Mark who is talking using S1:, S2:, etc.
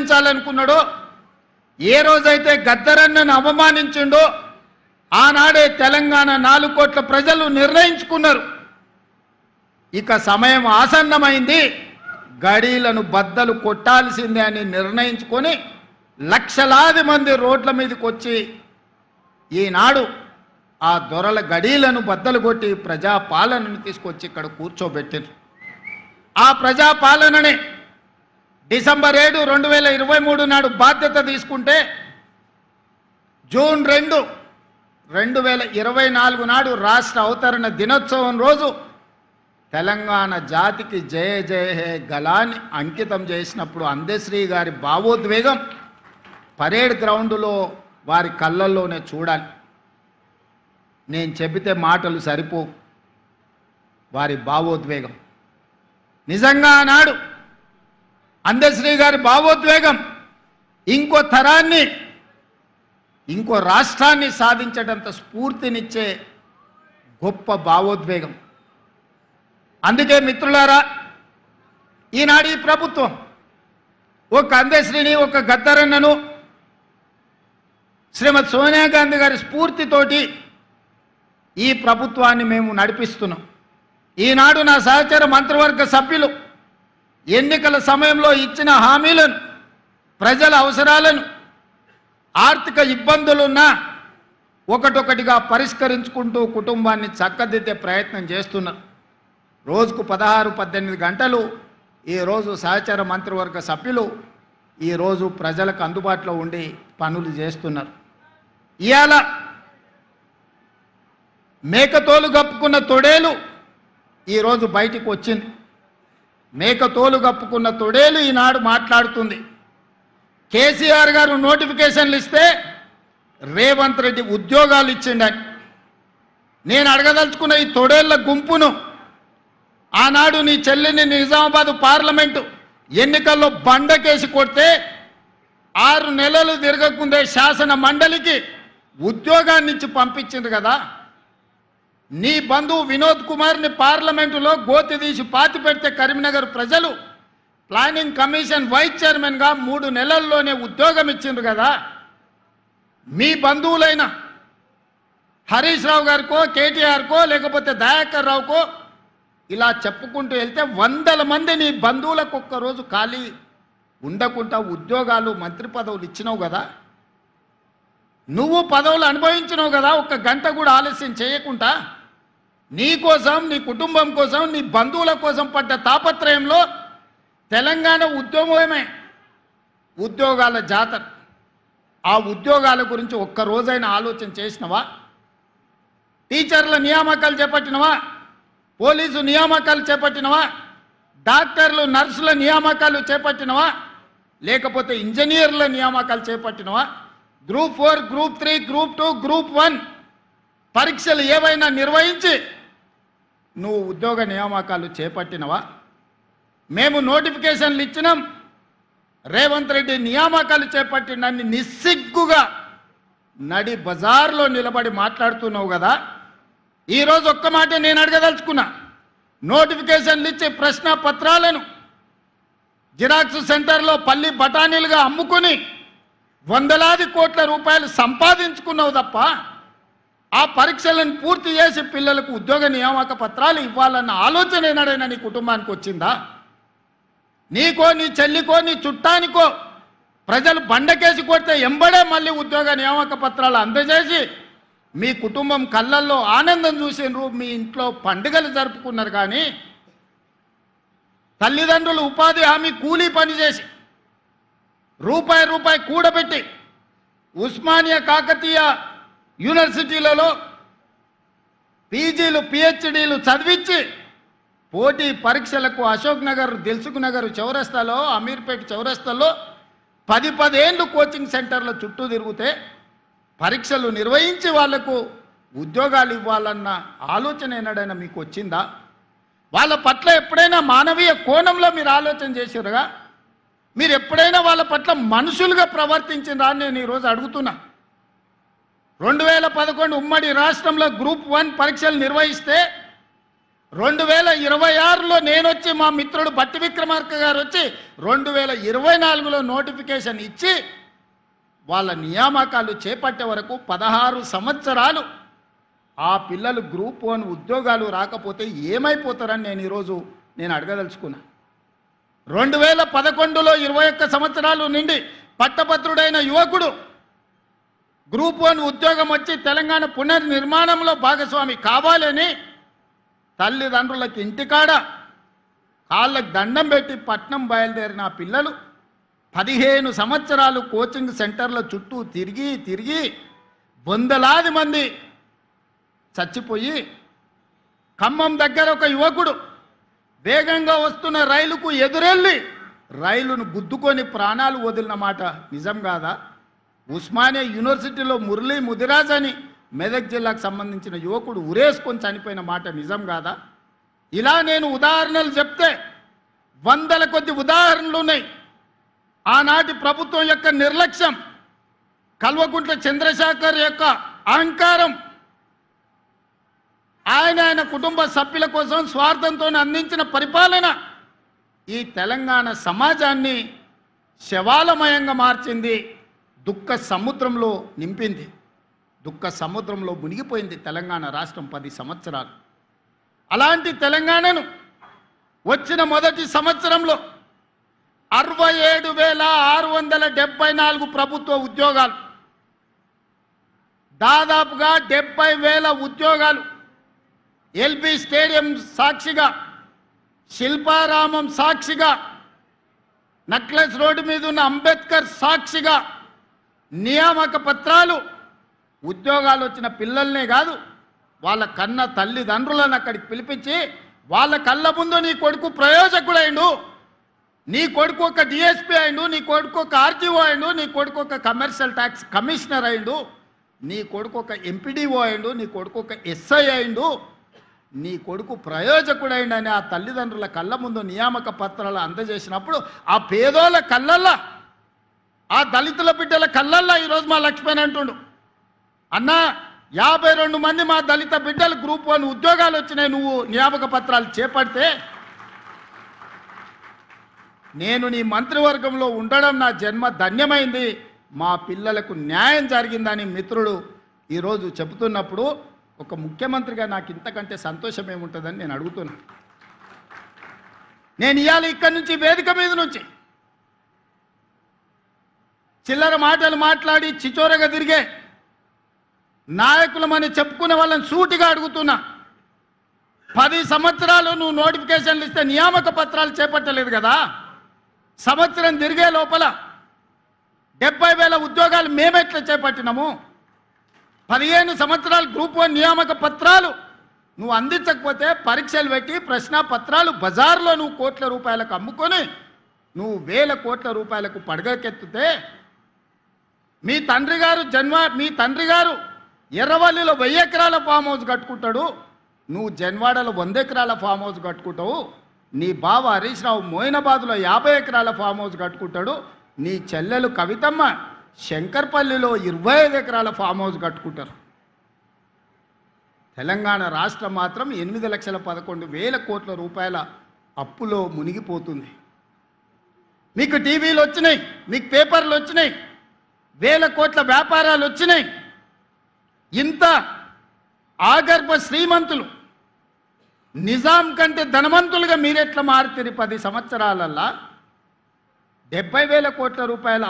S1: సాధించాలనుకున్నాడో, ఏ రోజైతే గద్దరన్నను అవమానించిండో ఆనాడే తెలంగాణ 4 కోట్ల ప్రజలు నిర్ణయించుకున్నారు, ఇక సమయం ఆసన్నమైంది, గడీలను బద్దలు కొట్టాల్సిందే అని నిర్ణయించుకొని లక్షలాది మంది రోడ్ల మీదకి వచ్చి ఈనాడు ఆ దొరల గడీలను బద్దలు కొట్టి ప్రజాపాలనను తీసుకొచ్చి ఇక్కడ కూర్చోబెట్టారు. ఆ ప్రజాపాలనని డిసెంబర్ 7, 2023 నాడు బాధ్యత తీసుకుంటే జూన్ 2, 2024 నాడు రాష్ట్ర అవతరణ దినోత్సవం రోజు తెలంగాణ జాతికి జయ జయ హే గలాన్ని అంకితం చేసినప్పుడు అందశ్రీ గారి భావోద్వేగం పరేడ్ గ్రౌండ్లో వారి కళ్ళల్లోనే చూడాలి. నేను చెబితే మాటలు సరిపో, వారి భావోద్వేగం నిజంగా ఆనాడు అందశ్రీ గారి భావోద్వేగం ఇంకో తరాన్ని, ఇంకో రాష్ట్రాన్ని సాధించేటంత స్ఫూర్తినిచ్చే గొప్ప భావోద్వేగం. అందుకే మిత్రులారా, ఈనాడు ఈ ప్రభుత్వం ఒక అందశ్రీని, ఒక గద్దరన్నను శ్రీమతి సోనియా గాంధీ గారి స్ఫూర్తితోటి ఈ ప్రభుత్వాన్ని మేము నడిపిస్తున్నాం. ఈనాడు నా సహచర మంత్రివర్గ సభ్యులు ఎన్నికల సమయంలో ఇచ్చిన హామీలను, ప్రజల అవసరాలను, ఆర్థిక ఇబ్బందులున్నా ఒకటొకటిగా పరిష్కరించుకుంటూ కుటుంబాన్ని చక్కదిద్దే ప్రయత్నం చేస్తున్నారు. రోజుకు 16-18 గంటలు ఈరోజు సహచర మంత్రివర్గ సభ్యులు ఈరోజు ప్రజలకు అందుబాటులో ఉండి పనులు చేస్తున్నారు. ఇవాళ మేకతోలు కప్పుకున్న తొడేలు ఈరోజు బయటికి వచ్చింది. మేకతోలు కప్పుకున్న తొడేలు ఈనాడు మాట్లాడుతుంది. కేసీఆర్ గారు నోటిఫికేషన్లు ఇస్తే రేవంత్ రెడ్డి ఉద్యోగాలు ఇచ్చిండని. నేను అడగదలుచుకున్న ఈ తొడేళ్ల గుంపును, ఆనాడు నీ చెల్లిని నిజామాబాద్ పార్లమెంటు ఎన్నికల్లో బండకేసి కొడితే 6 నెలలు తిరగకుందే శాసన మండలికి ఉద్యోగాన్ని ఇచ్చి పంపించింది కదా. నీ బంధువు వినోద్ కుమార్ని పార్లమెంటులో గోతి తీసి పాతి పెడితే కరీంనగర్ ప్రజలు ప్లానింగ్ కమిషన్ వైస్ చైర్మన్గా 3 నెలల్లోనే ఉద్యోగం ఇచ్చిండ్రు కదా. మీ బంధువులైన హరీష్ రావు గారికో, కేటీఆర్కో, లేకపోతే దయాకర్ రావుకో ఇలా చెప్పుకుంటూ వెళ్తే 100 మంది నీ బంధువులకు ఒక్కరోజు ఖాళీ ఉండకుండా ఉద్యోగాలు, మంత్రి పదవులు ఇచ్చినావు కదా. నువ్వు పదవులు అనుభవించినావు కదా, 1 గంట కూడా ఆలస్యం చేయకుండా. నీ కోసం, నీ కుటుంబం కోసం, నీ బంధువుల కోసం పడ్డ తాపత్రయంలో తెలంగాణ ఉద్యమమే ఉద్యోగాల జాతర. ఆ ఉద్యోగాల గురించి ఒక్కరోజైనా ఆలోచన చేసినవా? టీచర్ల నియామకాలు చేపట్టినవా? పోలీసు నియామకాలు చేపట్టినవా? డాక్టర్లు, నర్సుల నియామకాలు చేపట్టినవా? లేకపోతే ఇంజనీర్ల నియామకాలు చేపట్టినవా? గ్రూప్ 4, గ్రూప్ 3, గ్రూప్ 2, గ్రూప్ 1 పరీక్షలు ఏవైనా నిర్వహించి నువ్వు ఉద్యోగ నియామకాలు చేపట్టినవా? మేము నోటిఫికేషన్లు ఇచ్చినాం, రేవంత్ రెడ్డి నియామకాలు చేపట్టినన్ని నిస్సిగ్గుగా నడి బజార్లో నిలబడి మాట్లాడుతున్నావు కదా. ఈరోజు ఒక్క మాట నేను అడగదలుచుకున్నా. నోటిఫికేషన్లు ఇచ్చే ప్రశ్న పత్రాలను జిరాక్స్ సెంటర్లో పల్లి బఠానీలుగా అమ్ముకుని వందలాది కోట్ల రూపాయలు సంపాదించుకున్నావు తప్ప ఆ పరీక్షలను పూర్తి చేసి పిల్లలకు ఉద్యోగ నియామక పత్రాలు ఇవ్వాలన్న ఆలోచన ఏనాడైనా నీ కుటుంబానికి వచ్చిందా? నీకో, నీ చెల్లికో, నీ చుట్టానికో ప్రజలు బండకేసి కొడితే ఎంబడే మళ్ళీ ఉద్యోగ నియామక పత్రాలు అందజేసి మీ కుటుంబం కళ్ళల్లో ఆనందం చూసినారు, మీ ఇంట్లో పండుగలు జరుపుకున్నారు. కానీ తల్లిదండ్రులు ఉపాధి హామీ కూలీ పని చేసి రూపాయి కూడబెట్టి ఉస్మానియా, కాకతీయ యూనివర్సిటీలలో పీజీలు, పిహెచ్డీలు చదివించి పోటీ పరీక్షలకు అశోక్ నగర్, దిల్సుఖ్ నగర్ చౌరస్తాలో, అమీర్పేట చౌరస్తాలో 10 ఏళ్ళు కోచింగ్ సెంటర్ల చుట్టూ తిరిగితే పరీక్షలు నిర్వహించి వాళ్లకు ఉద్యోగాలు ఇవ్వాలన్న ఆలోచన ఏనాడైనా మీకు వచ్చిందా? వాళ్ళ పట్ల ఎప్పుడైనా మానవీయ కోణంలో మీరు ఆలోచన చేశారుగా? మీరు ఎప్పుడైనా వాళ్ళ పట్ల మనుషులుగా ప్రవర్తించిందా అని నేను ఈరోజు అడుగుతున్నా. 2011 ఉమ్మడి రాష్ట్రంలో గ్రూప్ 1 పరీక్షలు నిర్వహిస్తే 2026లో నేనొచ్చి మా మిత్రుడు బట్టి విక్రమార్క గారు వచ్చి 2024లో నోటిఫికేషన్ ఇచ్చి వాళ్ళ నియామకాలు చేపట్టే వరకు 16 సంవత్సరాలు ఆ పిల్లలు గ్రూప్ 1 ఉద్యోగాలు రాకపోతే ఏమైపోతారని నేను అడగదలుచుకున్నా. 2011లో 21 సంవత్సరాలు నిండి పట్టభద్రుడైన యువకుడు గ్రూప్ 1 ఉద్యోగం వచ్చి తెలంగాణ పునర్నిర్మాణంలో భాగస్వామి కావాలని తల్లిదండ్రులకు ఇంటికాడ కాళ్ళకు దండం పెట్టి పట్నం బయలుదేరిన ఆ పిల్లలు 15 సంవత్సరాలు కోచింగ్ సెంటర్ల చుట్టూ తిరిగి వందలాది మంది చచ్చిపోయి ఖమ్మం దగ్గర ఒక యువకుడు వేగంగా వస్తున్న రైలుకు ఎదురెళ్ళి రైలును గుద్దుకొని ప్రాణాలు వదిలిన మాట నిజం కాదా? ఉస్మానియా యూనివర్సిటీలో మురళీ ముదిరాజ్ అని మెదక్ జిల్లాకు సంబంధించిన యువకుడు ఉరేసుకొని చనిపోయిన మాట నిజం కాదా? ఇలా నేను ఉదాహరణలు చెప్తే వందల కొద్ది ఉదాహరణలు ఉన్నాయి. ఆనాటి ప్రభుత్వం యొక్క నిర్లక్ష్యం, కల్వకుంట్ల చంద్రశేఖర్ యొక్క అహంకారం, ఆయన కుటుంబ సభ్యుల కోసం స్వార్థంతో అందించిన పరిపాలన ఈ తెలంగాణ సమాజాన్ని శవాలమయంగా మార్చింది, దుఃఖ సముద్రంలో నింపింది, దుఃఖ సముద్రంలో మునిగిపోయింది తెలంగాణ రాష్ట్రం 10 సంవత్సరాలు. అలాంటి తెలంగాణను వచ్చిన మొదటి సంవత్సరంలో 67,674 ప్రభుత్వ ఉద్యోగాలు, దాదాపుగా 70,000 ఉద్యోగాలు ఎల్బీ స్టేడియం సాక్షిగా, శిల్పారామం సాక్షిగా, నక్లెస్ రోడ్డు మీద ఉన్న అంబేద్కర్ సాక్షిగా నియామక పత్రాలు, ఉద్యోగాలు వచ్చిన పిల్లల్నే కాదు వాళ్ళ కన్న తల్లిదండ్రులను అక్కడికి పిలిపించి వాళ్ళ కళ్ళ ముందు నీ కొడుకు ప్రయోజకుడైండు, నీ కొడుకు ఒక డిఎస్పీ అయిండు, నీ కొడుకు ఒక ఆర్టీఓ అయిండు, నీ కొడుకు ఒక కమర్షియల్ ట్యాక్స్ కమిషనర్ అయిండు, నీ కొడుకు ఒక ఎంపీడీఓ అయిండు, నీ కొడుకు ఒక ఎస్ఐ అయిండు, నీ కొడుకు ప్రయోజకుడైండని ఆ తల్లిదండ్రుల కళ్ళ ముందు నియామక పత్రాలు అందజేసినప్పుడు ఆ పేదోళ్ళ కళ్ళల్లా, ఆ దళితుల బిడ్డల కళ్ళల్లా ఈరోజు మా లక్ష్మణ్ అంటుండు, అన్నా 52 మంది మా దళిత బిడ్డలు గ్రూప్ 1 ఉద్యోగాలు వచ్చినాయి, నువ్వు నియామక పత్రాలు చేపడితే నేను నీ మంత్రివర్గంలో ఉండడం నా జన్మ ధన్యమైంది, మా పిల్లలకు న్యాయం జరిగిందని మిత్రుడు ఈరోజు చెబుతున్నప్పుడు ఒక ముఖ్యమంత్రిగా నాకు ఇంతకంటే సంతోషం ఏముంటుందని నేను అడుగుతున్నా. నేను ఇవాళ ఇక్కడి నుంచి వేదిక మీద నుంచి చిల్లర మాటలు మాట్లాడి చిచోరగా తిరిగే నాయకులమని చెప్పుకునే వాళ్ళని సూటిగా అడుగుతున్నా. 10 సంవత్సరాలు నువ్వు నోటిఫికేషన్లు ఇస్తే నియామక పత్రాలు చేపట్టలేదు కదా, సంవత్సరం తిరిగే లోపల 70,000 ఉద్యోగాలు మేమెట్లా చేపట్టినాము? 15 సంవత్సరాలు గ్రూప్ 1 నియామక పత్రాలు నువ్వు అందించకపోతే పరీక్షలు పెట్టి ప్రశ్నాపత్రాలు బజార్లో నువ్వు కోట్ల రూపాయలకు అమ్ముకొని నువ్వు వేల కోట్ల రూపాయలకు పడగకెత్తితే మీ తండ్రి గారు ఎర్రవల్లిలో 1000 ఎకరాల ఫామ్ హౌస్ కట్టుకుంటాడు, నువ్వు జన్వాడలో 100 ఎకరాల ఫామ్ హౌస్ కట్టుకుంటావు, నీ బావ హరీష్ రావు మోయినాబాద్లో 50 ఎకరాల ఫామ్ హౌస్ కట్టుకుంటాడు, నీ చెల్లెలు కవితమ్మ శంకర్పల్లిలో 25 ఎకరాల ఫామ్ హౌస్ కట్టుకుంటారు. తెలంగాణ రాష్ట్రం మాత్రం 8,11,000 కోట్ల రూపాయల అప్పులో మునిగిపోతుంది. మీకు టీవీలు వచ్చినాయి, మీకు పేపర్లు వచ్చినాయి, 1000 కోట్ల వ్యాపారాలు వచ్చినాయి. ఇంత ఆగర్భ శ్రీమంతులు నిజాం కంటే ధనవంతులుగా మీరెట్లా మారుతారు? 10 సంవత్సరాలల్లా 70,000 కోట్ల రూపాయల